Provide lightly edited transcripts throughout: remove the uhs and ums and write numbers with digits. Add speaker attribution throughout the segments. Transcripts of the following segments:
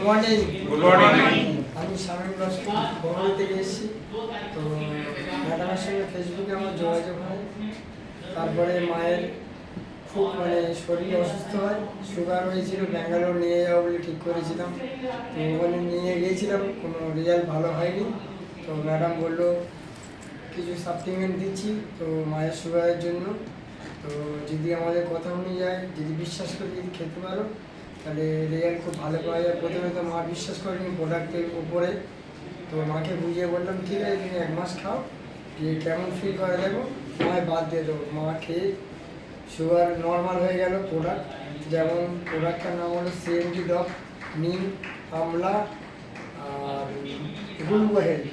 Speaker 1: Morning.
Speaker 2: Good morning.
Speaker 1: আমি শামীম বগুড়া থেকে এসেছি। তো ম্যাডামের সঙ্গে ফেসবুকে আমার যোগাযোগ হয়। তারপরে মায়ের খুব শরীর অসুস্থ হয়, সুগার হয়েছিল, ব্যাঙ্গালোর নিয়ে যাবো বলে ঠিক করেছিলাম। তো ওখানে নিয়ে গিয়েছিলাম, কোনো রেজাল্ট ভালো হয়নি। তো ম্যাডাম বললো কিছু সাপ্লিমেন্ট দিচ্ছি তো মায়ের সুগারের জন্য। তো যদি আমাদের কথা অনুযায়ী যদি বিশ্বাস করে যদি খেতে পারো তাহলে রেজাল্ট খুব ভালো পাওয়া যায়। প্রথমে তো মা বিশ্বাস করেনি প্রোডাক্টের উপরে। তো মাকে বুঝিয়ে বললাম ঠিক আছে তুমি 1 মাস খাও, যে কেমন ফিল করে দেখো, মায় বাদ দিয়ে দেবো। মা খেয়ে সুগার নর্মাল হয়ে গেল। প্রোডাক্ট যেমন প্রোডাক্টটার নাম হলো CMD ডপ, নিম, আমলা আর গুলগো হেলথ।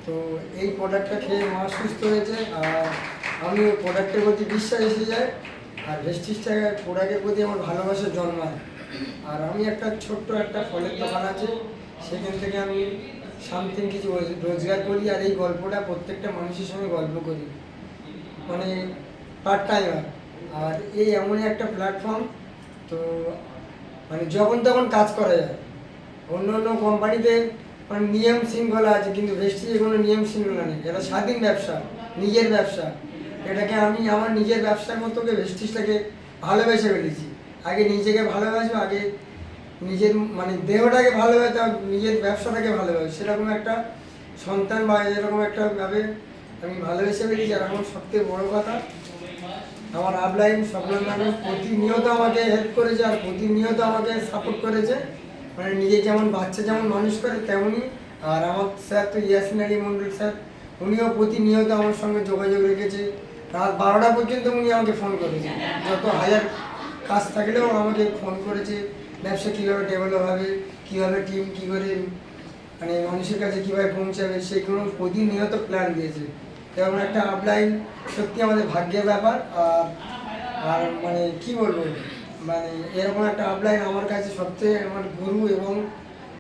Speaker 1: তো এই প্রোডাক্টটা খেয়ে মা সুস্থ হয়েছে। আর আমি ওই প্রোডাক্টের প্রতি বিশ্বাস এসে যায়, আর ভেস্টিজটার প্রোডাক্টের প্রতি আমার ভালোবাসা জন্মায়। আর আমি একটা ছোট্ট একটা ফলের দোকান আছে, সেখান থেকে আমি সামথিং কিছু রোজগার করি। আর এই গল্পটা প্রত্যেকটা মানুষের সঙ্গে গল্প করি, পার্ট টাইমার। আর এই এমনই একটা প্ল্যাটফর্ম, তো যখন তখন কাজ করা যায়। অন্য অন্য কোম্পানিতে নিয়ম শৃঙ্খলা আছে, কিন্তু ভেস্টিজে কোনো নিয়ম শৃঙ্খলা নেই। এটা স্বাধীন ব্যবসা, নিজের ব্যবসা। এটাকে আমি আমার নিজের ব্যবসার মতো ভেস্টিজটাকে ভালোবেসে ফেলেছি। আগে নিজেকে ভালোবাসবো, আগে নিজের দেহটাকে ভালোবাসতে, নিজের ব্যবসাটাকে ভালোবাসি। সেরকম একটা সন্তান বা এরকম একটা ভাবে আমি ভালোবেসে ফেলেছি। আর আমার সবথেকে বড় কথা, আমার আপলাইন স্বপ্ন মানুষ প্রতিনিয়ত আমাকে হেল্প করেছে আর প্রতিনিয়ত আমাকে সাপোর্ট করেছে। নিজে যেমন বাচ্চা যেমন মানুষ করে তেমনই। আর আমার স্যার তো ইয়াসিন আলী মন্ডল স্যার, উনিও প্রতিনিয়ত আমার সঙ্গে যোগাযোগ রেখেছে। রাত 12টা পর্যন্ত উনি আমাকে ফোন করেছে। যত হাজার কাজ থাকলেও আমাকে ফোন করেছে, ব্যবসা কীভাবে ডেভেলপ হবে, কীভাবে টিম কী করে মানুষের কাছে কীভাবে পৌঁছাবে, সেগুলো প্রতিনিয়ত প্ল্যান দিয়েছে। এবং একটা আপলাইন সত্যি আমাদের ভাগ্যের ব্যাপার। আর কি বলবো, এরকম একটা আপলাইন আমার কাছে সবচেয়ে আমার গুরু এবং